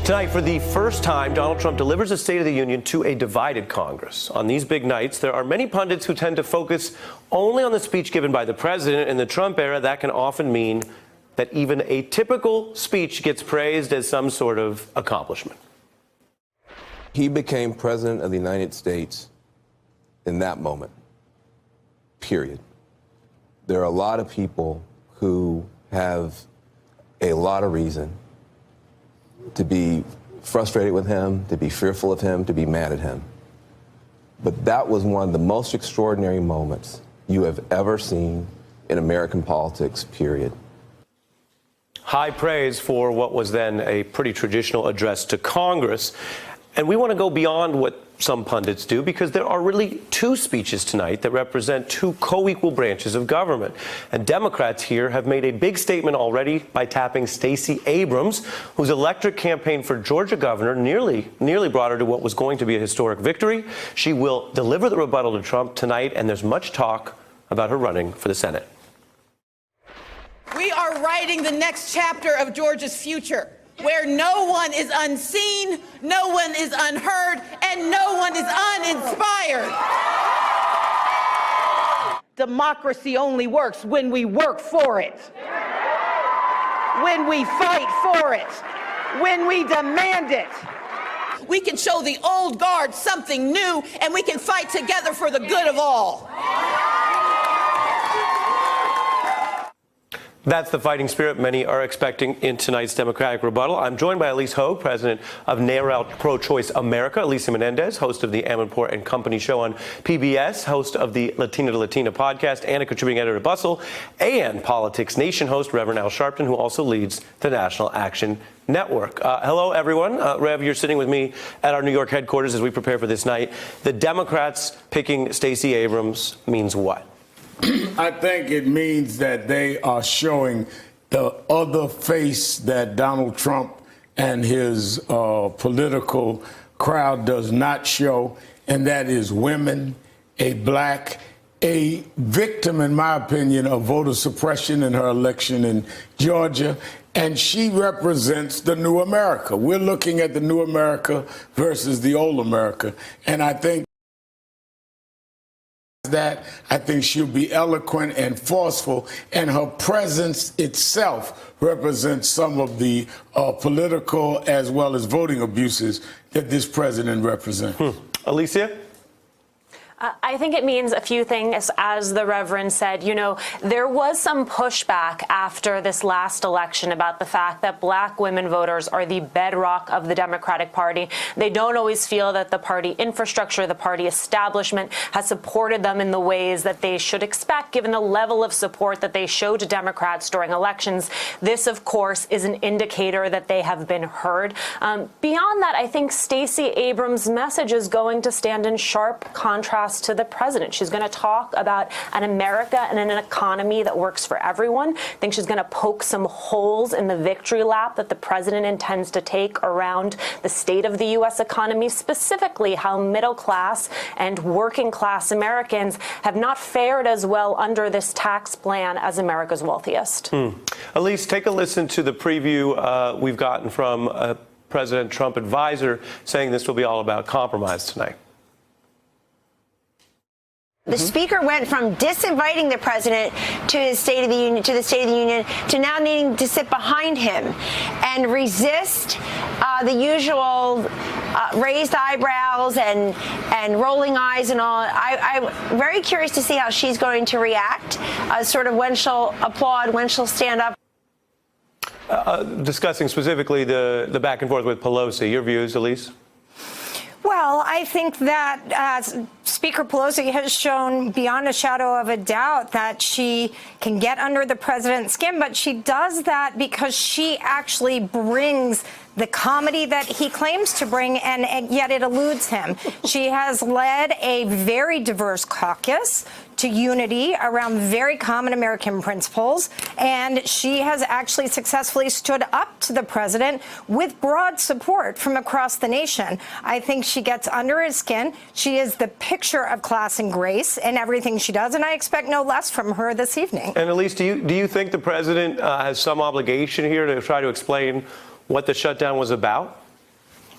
Tonight, for the first time, Donald Trump delivers a State of the Union to a divided Congress. On these big nights, there are many pundits who tend to focus only on the speech given by the president. In the Trump era, that can often mean that even a typical speech gets praised as some sort of accomplishment. He became president of the United States in that moment, period. There are a lot of people who have a lot of reason to be frustrated with him, to be fearful of him, to be mad at him. But that was one of the most extraordinary moments you have ever seen in American politics, period. High praise for what was then a pretty traditional address to Congress. And we want to go beyond what some pundits do, because there are really two speeches tonight that represent two co-equal branches of government. And Democrats here have made a big statement already by tapping Stacey Abrams, whose electric campaign for Georgia governor nearly brought her to what was going to be a historic victory. She will deliver the rebuttal to Trump tonight, and there's much talk about her running for the Senate. We are writing the next chapter of Georgia's future, where no one is unseen, no one is unheard, and no one is uninspired. Democracy only works when we work for it, when we fight for it, when we demand it. We can show the old guard something new, and we can fight together for the good of all. That's the fighting spirit many are expecting in tonight's Democratic rebuttal. I'm joined by Elise Hogue, president of NARAL Pro-Choice America, Alicia Menendez, host of the Amanpour and Company show on PBS, host of the Latina to Latina podcast, and a contributing editor at Bustle, and Politics Nation host Reverend Al Sharpton, who also leads the National Action Network. Hello, everyone. Rev, you're sitting with me at our New York headquarters as we prepare for this night. The Democrats picking Stacey Abrams means what? I think it means that they are showing the other face that Donald Trump and his political crowd does not show, and that is women, a black, a victim, in my opinion, of voter suppression in her election in Georgia. And she represents the new America. We're looking at the new America versus the old America. And I think she'll be eloquent and forceful, and her presence itself represents some of the political as well as voting abuses that this president represents. Alicia? I think it means a few things. As the Reverend said, you know, there was some pushback after this last election about the fact that black women voters are the bedrock of the Democratic Party. They don't always feel that the party infrastructure, the party establishment has supported them in the ways that they should expect, given the level of support that they show to Democrats during elections. This, of course, is an indicator that they have been heard. Beyond that, I think Stacey Abrams' message is going to stand in sharp contrast to the president. She's going to talk about an America and an economy that works for everyone. I think she's going to poke some holes in the victory lap that the president intends to take around the state of the U.S. economy, specifically how middle class and working class Americans have not fared as well under this tax plan as America's wealthiest. Elise, take a listen to the preview we've gotten from a President Trump advisor saying this will be all about compromise tonight. The speaker went from disinviting the president to his State of the Union, to now needing to sit behind him and resist the usual raised eyebrows and rolling eyes and all. I'm very curious to see how she's going to react, sort of when she'll applaud, when she'll stand up. Discussing specifically the back and forth with Pelosi. Your views, Elise? Well, I think that Speaker Pelosi has shown beyond a shadow of a doubt that she can get under the president's skin, but she does that because she actually brings the comedy that he claims to bring, and yet it eludes him. She has led a very diverse caucus to unity around very common American principles, and she has actually successfully stood up to the president with broad support from across the nation. I think she gets under his skin. She is the picture of class and grace in everything she does, and I expect no less from her this evening. And Elise, do you think the president has some obligation here to try to explain what the shutdown was about?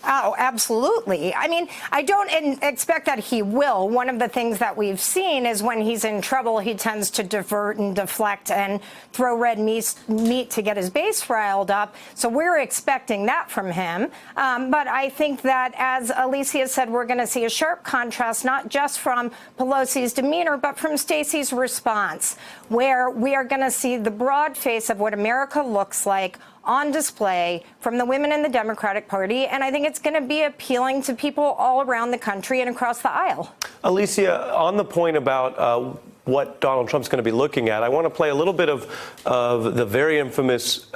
Oh, absolutely. I mean, I don't expect that he will. One of the things that we've seen is when he's in trouble, he tends to divert and deflect and throw red meat to get his base riled up. So we're expecting that from him. But I think that, as Alicia said, we're going to see a sharp contrast, not just from Pelosi's demeanor, but from Stacey's response, where we are going to see the broad face of what America looks like on display from the women in the Democratic Party, and I think it's going to be appealing to people all around the country and across the aisle. Alicia, on the point about what Donald Trump's going to be looking at, I want to play a little bit of the very infamous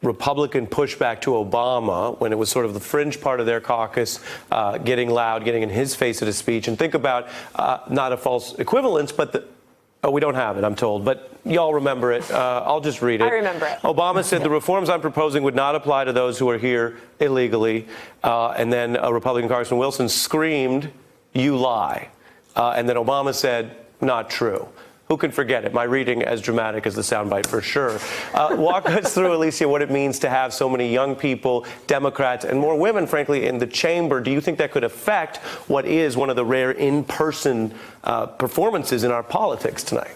Republican pushback to Obama when it was sort of the fringe part of their caucus getting loud, getting in his face at a speech. And think about not a false equivalence, but oh, we don't have it, I'm told, but y'all remember it. I'll just read it. I remember it. Obama said the reforms I'm proposing would not apply to those who are here illegally. And then Republican Congressman Wilson screamed, "You lie." And then Obama said, "Not true." Who can forget it? My reading as dramatic as the soundbite for sure. Walk us through, Alicia, what it means to have so many young people, Democrats, and more women, frankly, in the chamber. Do you think that could affect what is one of the rare in-person performances in our politics tonight?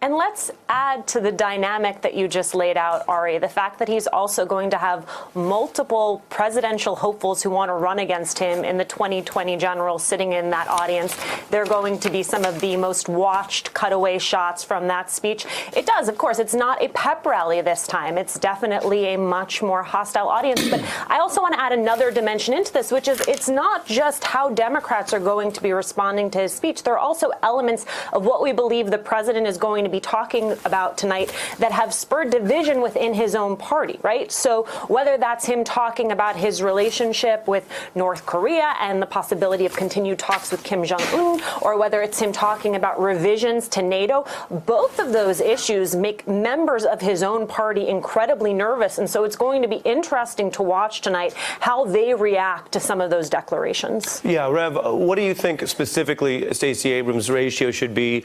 And let's add to the dynamic that you just laid out, Ari, the fact that he's also going to have multiple presidential hopefuls who want to run against him in the 2020 general sitting in that audience. They're going to be some of the most watched cutaway shots from that speech. It does, of course, it's not a pep rally this time. It's definitely a much more hostile audience. But I also want to add another dimension into this, which is it's not just how Democrats are going to be responding to his speech. There are also elements of what we believe the president is going to be talking about tonight that have spurred division within his own party, right? So whether that's him talking about his relationship with North Korea and the possibility of continued talks with Kim Jong-un, or whether it's him talking about revisions to NATO, both of those issues make members of his own party incredibly nervous. And so it's going to be interesting to watch tonight how they react to some of those declarations. Yeah, Rev, what do you think specifically Stacey Abrams' ratio should be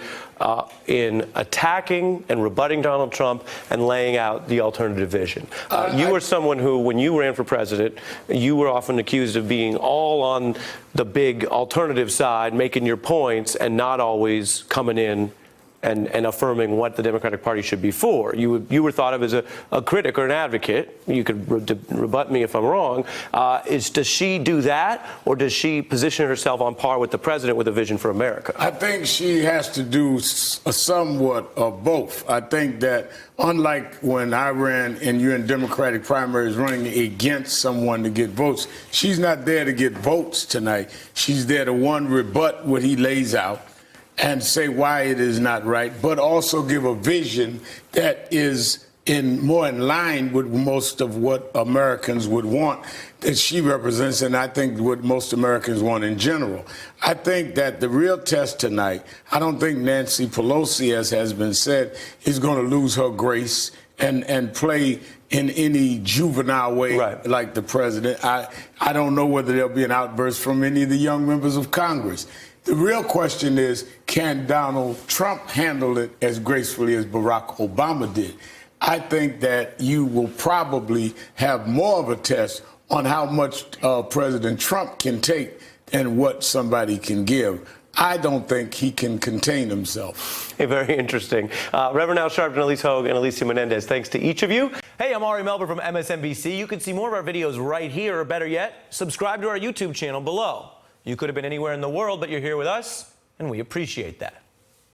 in attacking and rebutting Donald Trump and laying out the alternative vision? You were someone who, when you ran for president, you were often accused of being all on the big alternative side, making your points and not always coming in and affirming what the Democratic Party should be for. You were thought of as a critic or an advocate. You could rebut me if I'm wrong. Does she do that, or does she position herself on par with the president with a vision for America? I think she has to do somewhat of both. I think that unlike when I ran and you're in Democratic primaries running against someone to get votes, she's not there to get votes tonight. She's there to, one, rebut what he lays out and say why it is not right, but also give a vision that is more in line with most of what Americans would want, that she represents, and I think what most Americans want in general. I think that the real test tonight, I don't think Nancy Pelosi, as has been said, is going to lose her grace and play in any juvenile way like the president. I don't know whether there'll be an outburst from any of the young members of Congress. The real question is, can Donald Trump handle it as gracefully as Barack Obama did? I think that you will probably have more of a test on how much President Trump can take than what somebody can give. I don't think he can contain himself. Hey, very interesting. Reverend Al Sharpton, Elise Hogue, and Alicia Menendez, thanks to each of you. Hey, I'm Ari Melber from MSNBC. You can see more of our videos right here, or better yet, subscribe to our YouTube channel below. You could have been anywhere in the world, but you're here with us, and we appreciate that.